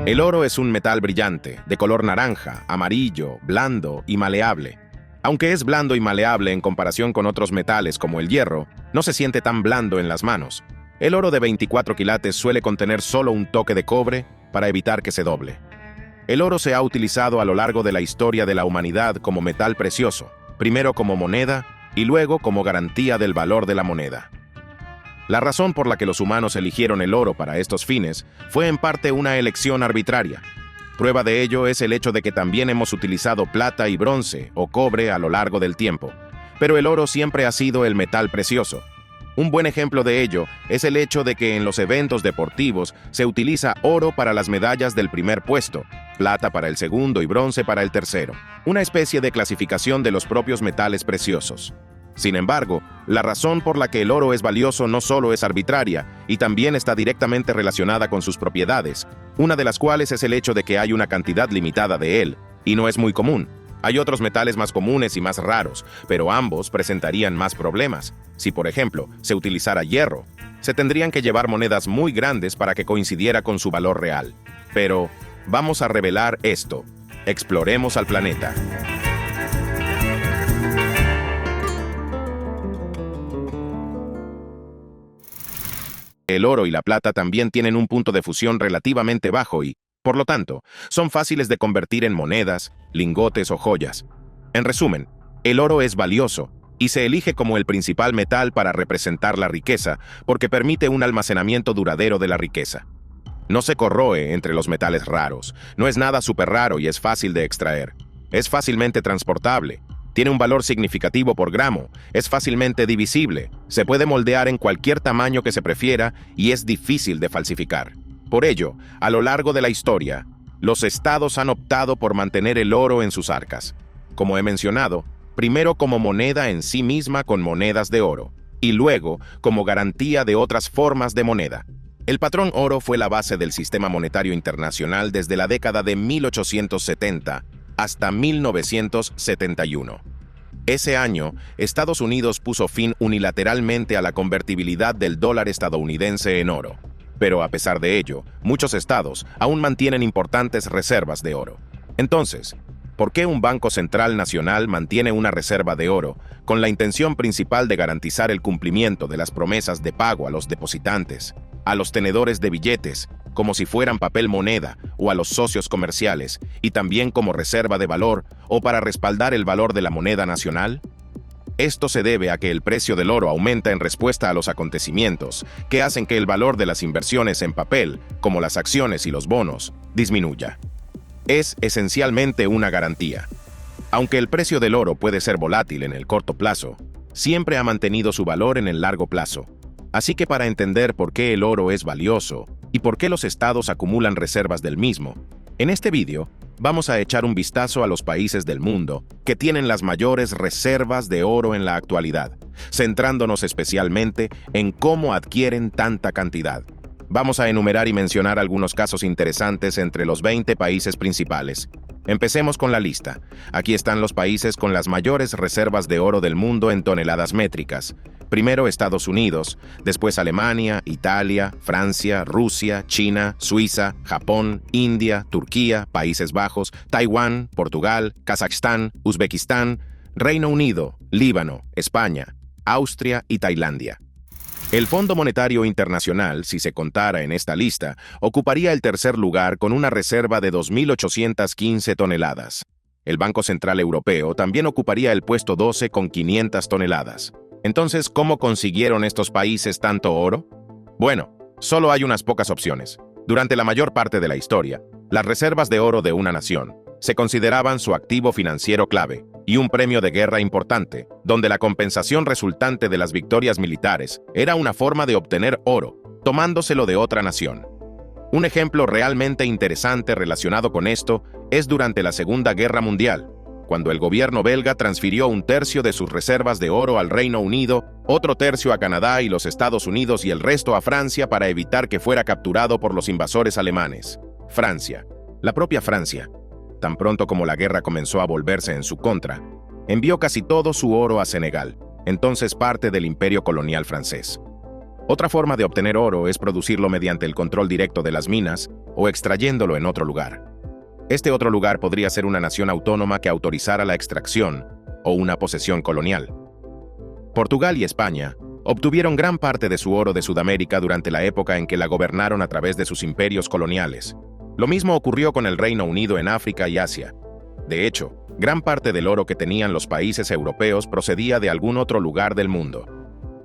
El oro es un metal brillante, de color naranja, amarillo, blando y maleable. Aunque es blando y maleable en comparación con otros metales como el hierro, no se siente tan blando en las manos. El oro de 24 quilates suele contener solo un toque de cobre para evitar que se doble. El oro se ha utilizado a lo largo de la historia de la humanidad como metal precioso, primero como moneda y luego como garantía del valor de la moneda. La razón por la que los humanos eligieron el oro para estos fines fue en parte una elección arbitraria. Prueba de ello es el hecho de que también hemos utilizado plata y bronce o cobre a lo largo del tiempo, pero el oro siempre ha sido el metal precioso. Un buen ejemplo de ello es el hecho de que en los eventos deportivos se utiliza oro para las medallas del primer puesto, plata para el segundo y bronce para el tercero, una especie de clasificación de los propios metales preciosos. Sin embargo, la razón por la que el oro es valioso no solo es arbitraria, y también está directamente relacionada con sus propiedades, una de las cuales es el hecho de que hay una cantidad limitada de él, y no es muy común. Hay otros metales más comunes y más raros, pero ambos presentarían más problemas. Si, por ejemplo, se utilizara hierro, se tendrían que llevar monedas muy grandes para que coincidiera con su valor real. Pero vamos a revelar esto. Exploremos al planeta. El oro y la plata también tienen un punto de fusión relativamente bajo y, por lo tanto, son fáciles de convertir en monedas, lingotes o joyas. En resumen, el oro es valioso y se elige como el principal metal para representar la riqueza porque permite un almacenamiento duradero de la riqueza. No se corroe entre los metales raros, no es nada súper raro y es fácil de extraer. Es fácilmente transportable. Tiene un valor significativo por gramo, es fácilmente divisible, se puede moldear en cualquier tamaño que se prefiera y es difícil de falsificar. Por ello, a lo largo de la historia, los estados han optado por mantener el oro en sus arcas. Como he mencionado, primero como moneda en sí misma con monedas de oro, y luego como garantía de otras formas de moneda. El patrón oro fue la base del sistema monetario internacional desde la década de 1870 hasta 1971. Ese año, Estados Unidos puso fin unilateralmente a la convertibilidad del dólar estadounidense en oro. Pero a pesar de ello, muchos estados aún mantienen importantes reservas de oro. Entonces, ¿por qué un Banco Central Nacional mantiene una reserva de oro con la intención principal de garantizar el cumplimiento de las promesas de pago a los depositantes, a los tenedores de billetes, como si fueran papel moneda, o a los socios comerciales, y también como reserva de valor o para respaldar el valor de la moneda nacional? Esto se debe a que el precio del oro aumenta en respuesta a los acontecimientos, que hacen que el valor de las inversiones en papel, como las acciones y los bonos, disminuya. Es esencialmente una garantía. Aunque el precio del oro puede ser volátil en el corto plazo, siempre ha mantenido su valor en el largo plazo. Así que para entender por qué el oro es valioso y por qué los estados acumulan reservas del mismo, en este vídeo vamos a echar un vistazo a los países del mundo que tienen las mayores reservas de oro en la actualidad, centrándonos especialmente en cómo adquieren tanta cantidad. Vamos a enumerar y mencionar algunos casos interesantes entre los 20 países principales. Empecemos con la lista. Aquí están los países con las mayores reservas de oro del mundo en toneladas métricas. Primero Estados Unidos, después Alemania, Italia, Francia, Rusia, China, Suiza, Japón, India, Turquía, Países Bajos, Taiwán, Portugal, Kazajstán, Uzbekistán, Reino Unido, Líbano, España, Austria y Tailandia. El Fondo Monetario Internacional, si se contara en esta lista, ocuparía el tercer lugar con una reserva de 2.815 toneladas. El Banco Central Europeo también ocuparía el puesto 12 con 500 toneladas. Entonces, ¿cómo consiguieron estos países tanto oro? Bueno, solo hay unas pocas opciones. Durante la mayor parte de la historia, las reservas de oro de una nación se consideraban su activo financiero clave y un premio de guerra importante, donde la compensación resultante de las victorias militares era una forma de obtener oro, tomándoselo de otra nación. Un ejemplo realmente interesante relacionado con esto es durante la Segunda Guerra Mundial, cuando el gobierno belga transfirió un tercio de sus reservas de oro al Reino Unido, otro tercio a Canadá y los Estados Unidos y el resto a Francia para evitar que fuera capturado por los invasores alemanes. Francia, la propia Francia, tan pronto como la guerra comenzó a volverse en su contra, envió casi todo su oro a Senegal, entonces parte del imperio colonial francés. Otra forma de obtener oro es producirlo mediante el control directo de las minas o extrayéndolo en otro lugar. Este otro lugar podría ser una nación autónoma que autorizara la extracción o una posesión colonial. Portugal y España obtuvieron gran parte de su oro de Sudamérica durante la época en que la gobernaron a través de sus imperios coloniales. Lo mismo ocurrió con el Reino Unido en África y Asia. De hecho, gran parte del oro que tenían los países europeos procedía de algún otro lugar del mundo.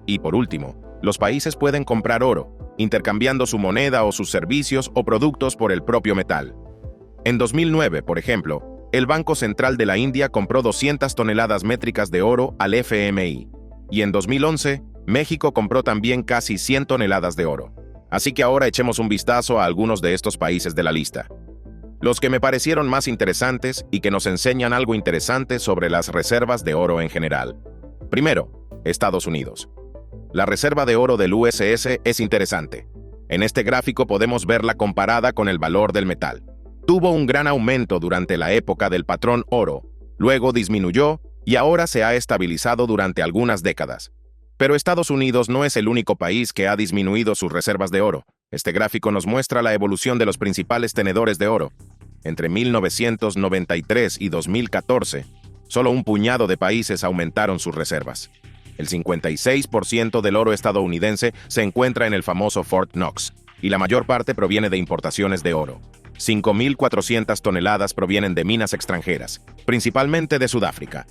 Y por último, los países pueden comprar oro, intercambiando su moneda o sus servicios o productos por el propio metal. En 2009, por ejemplo, el Banco Central de la India compró 200 toneladas métricas de oro al FMI, y en 2011, México compró también casi 100 toneladas de oro. Así que ahora echemos un vistazo a algunos de estos países de la lista. Los que me parecieron más interesantes y que nos enseñan algo interesante sobre las reservas de oro en general. Primero, Estados Unidos. La reserva de oro del USS es interesante. En este gráfico podemos verla comparada con el valor del metal. Tuvo un gran aumento durante la época del patrón oro, luego disminuyó y ahora se ha estabilizado durante algunas décadas. Pero Estados Unidos no es el único país que ha disminuido sus reservas de oro. Este gráfico nos muestra la evolución de los principales tenedores de oro. Entre 1993 y 2014, solo un puñado de países aumentaron sus reservas. El 56% del oro estadounidense se encuentra en el famoso Fort Knox, y la mayor parte proviene de importaciones de oro. 5.400 toneladas provienen de minas extranjeras, principalmente de Sudáfrica.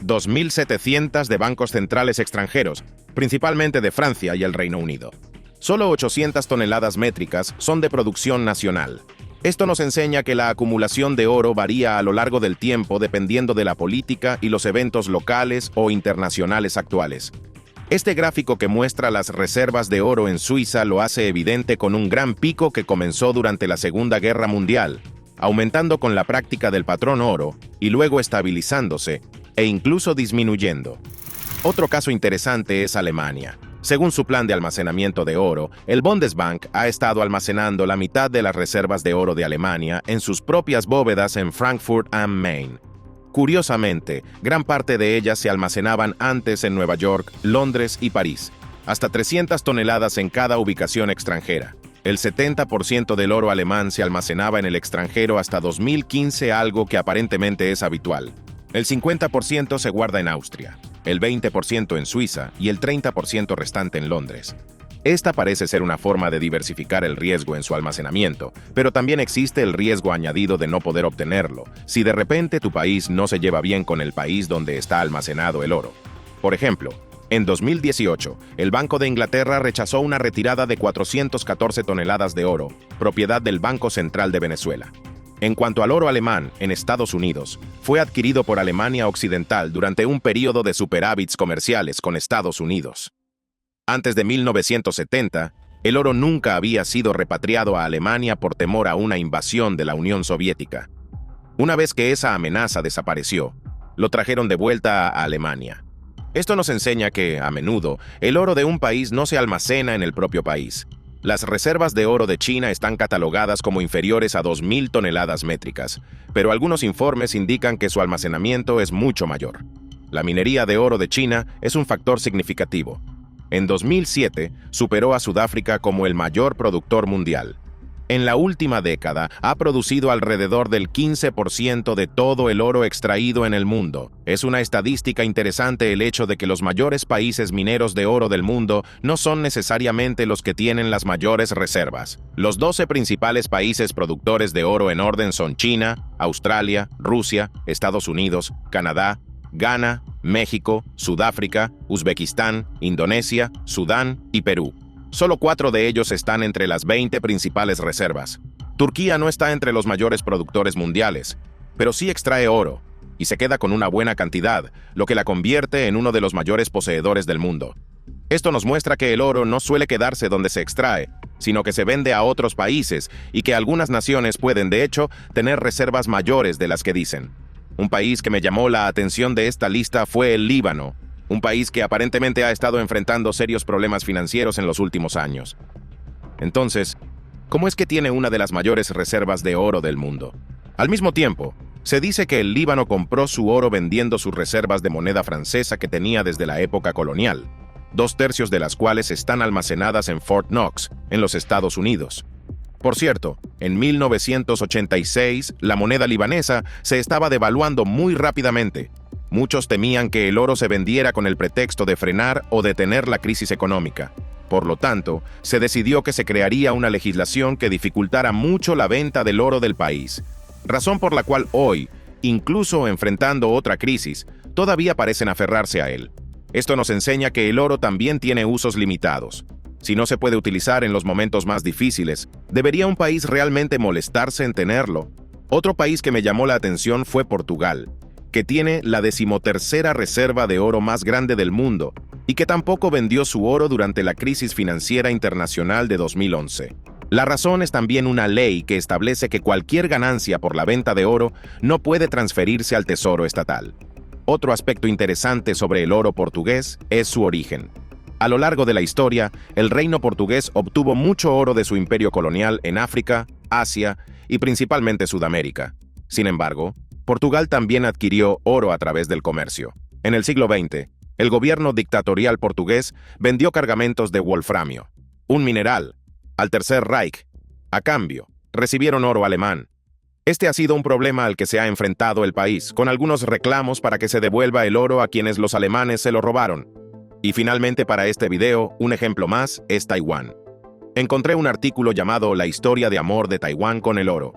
2.700 de bancos centrales extranjeros, principalmente de Francia y el Reino Unido. Solo 800 toneladas métricas son de producción nacional. Esto nos enseña que la acumulación de oro varía a lo largo del tiempo dependiendo de la política y los eventos locales o internacionales actuales. Este gráfico que muestra las reservas de oro en Suiza lo hace evidente con un gran pico que comenzó durante la Segunda Guerra Mundial, aumentando con la práctica del patrón oro y luego estabilizándose e incluso disminuyendo. Otro caso interesante es Alemania. Según su plan de almacenamiento de oro, el Bundesbank ha estado almacenando la mitad de las reservas de oro de Alemania en sus propias bóvedas en Frankfurt am Main. Curiosamente, gran parte de ellas se almacenaban antes en Nueva York, Londres y París, hasta 300 toneladas en cada ubicación extranjera. El 70% del oro alemán se almacenaba en el extranjero hasta 2015, algo que aparentemente es habitual. El 50% se guarda en Austria, el 20% en Suiza y el 30% restante en Londres. Esta parece ser una forma de diversificar el riesgo en su almacenamiento, pero también existe el riesgo añadido de no poder obtenerlo, si de repente tu país no se lleva bien con el país donde está almacenado el oro. Por ejemplo, en 2018, el Banco de Inglaterra rechazó una retirada de 414 toneladas de oro, propiedad del Banco Central de Venezuela. En cuanto al oro alemán, en Estados Unidos, fue adquirido por Alemania Occidental durante un período de superávits comerciales con Estados Unidos. Antes de 1970, el oro nunca había sido repatriado a Alemania por temor a una invasión de la Unión Soviética. Una vez que esa amenaza desapareció, lo trajeron de vuelta a Alemania. Esto nos enseña que, a menudo, el oro de un país no se almacena en el propio país. Las reservas de oro de China están catalogadas como inferiores a 2.000 toneladas métricas, pero algunos informes indican que su almacenamiento es mucho mayor. La minería de oro de China es un factor significativo. En 2007, superó a Sudáfrica como el mayor productor mundial. En la última década, ha producido alrededor del 15% de todo el oro extraído en el mundo. Es una estadística interesante el hecho de que los mayores países mineros de oro del mundo no son necesariamente los que tienen las mayores reservas. Los 12 principales países productores de oro en orden son China, Australia, Rusia, Estados Unidos, Canadá, Ghana, México, Sudáfrica, Uzbekistán, Indonesia, Sudán y Perú. Solo 4 de ellos están entre las 20 principales reservas. Turquía no está entre los mayores productores mundiales, pero sí extrae oro, y se queda con una buena cantidad, lo que la convierte en uno de los mayores poseedores del mundo. Esto nos muestra que el oro no suele quedarse donde se extrae, sino que se vende a otros países y que algunas naciones pueden, de hecho, tener reservas mayores de las que dicen. Un país que me llamó la atención de esta lista fue el Líbano, un país que aparentemente ha estado enfrentando serios problemas financieros en los últimos años. Entonces, ¿cómo es que tiene una de las mayores reservas de oro del mundo? Al mismo tiempo, se dice que el Líbano compró su oro vendiendo sus reservas de moneda francesa que tenía desde la época colonial, 2/3 de las cuales están almacenadas en Fort Knox, en los Estados Unidos. Por cierto, en 1986, la moneda libanesa se estaba devaluando muy rápidamente. Muchos temían que el oro se vendiera con el pretexto de frenar o detener la crisis económica. Por lo tanto, se decidió que se crearía una legislación que dificultara mucho la venta del oro del país. Razón por la cual hoy, incluso enfrentando otra crisis, todavía parecen aferrarse a él. Esto nos enseña que el oro también tiene usos limitados. Si no se puede utilizar en los momentos más difíciles, ¿debería un país realmente molestarse en tenerlo? Otro país que me llamó la atención fue Portugal, que tiene la 13ª reserva de oro más grande del mundo y que tampoco vendió su oro durante la crisis financiera internacional de 2011. La razón es también una ley que establece que cualquier ganancia por la venta de oro no puede transferirse al tesoro estatal. Otro aspecto interesante sobre el oro portugués es su origen. A lo largo de la historia, el reino portugués obtuvo mucho oro de su imperio colonial en África, Asia y principalmente Sudamérica. Sin embargo, Portugal también adquirió oro a través del comercio. En el siglo XX, el gobierno dictatorial portugués vendió cargamentos de wolframio, un mineral, al Tercer Reich. A cambio, recibieron oro alemán. Este ha sido un problema al que se ha enfrentado el país, con algunos reclamos para que se devuelva el oro a quienes los alemanes se lo robaron. Y finalmente, para este video, un ejemplo más es Taiwán. Encontré un artículo llamado La historia de amor de Taiwán con el oro.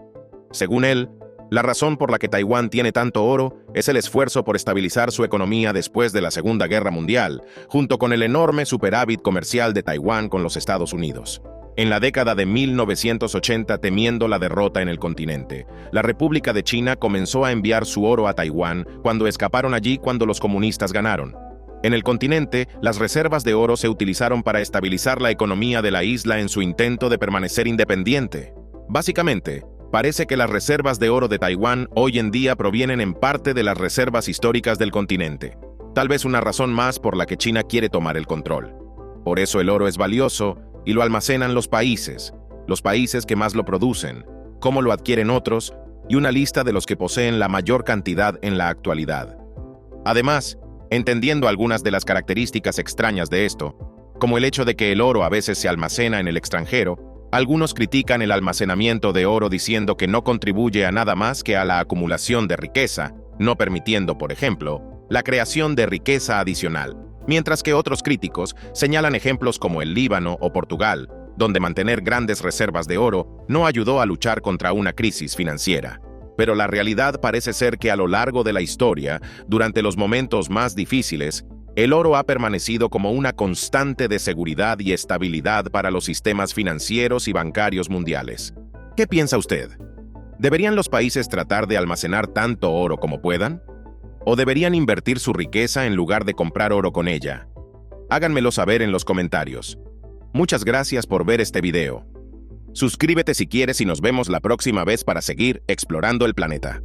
Según él, la razón por la que Taiwán tiene tanto oro es el esfuerzo por estabilizar su economía después de la Segunda Guerra Mundial, junto con el enorme superávit comercial de Taiwán con los Estados Unidos. En la década de 1980, temiendo la derrota en el continente, la República de China comenzó a enviar su oro a Taiwán cuando escaparon allí cuando los comunistas ganaron. En el continente, las reservas de oro se utilizaron para estabilizar la economía de la isla en su intento de permanecer independiente. Básicamente, parece que las reservas de oro de Taiwán hoy en día provienen en parte de las reservas históricas del continente. Tal vez una razón más por la que China quiere tomar el control. Por eso el oro es valioso y lo almacenan los países que más lo producen, cómo lo adquieren otros y una lista de los que poseen la mayor cantidad en la actualidad. Además, entendiendo algunas de las características extrañas de esto, como el hecho de que el oro a veces se almacena en el extranjero, algunos critican el almacenamiento de oro diciendo que no contribuye a nada más que a la acumulación de riqueza, no permitiendo, por ejemplo, la creación de riqueza adicional, mientras que otros críticos señalan ejemplos como el Líbano o Portugal, donde mantener grandes reservas de oro no ayudó a luchar contra una crisis financiera. Pero la realidad parece ser que a lo largo de la historia, durante los momentos más difíciles, el oro ha permanecido como una constante de seguridad y estabilidad para los sistemas financieros y bancarios mundiales. ¿Qué piensa usted? ¿Deberían los países tratar de almacenar tanto oro como puedan? ¿O deberían invertir su riqueza en lugar de comprar oro con ella? Háganmelo saber en los comentarios. Muchas gracias por ver este video. Suscríbete si quieres y nos vemos la próxima vez para seguir explorando el planeta.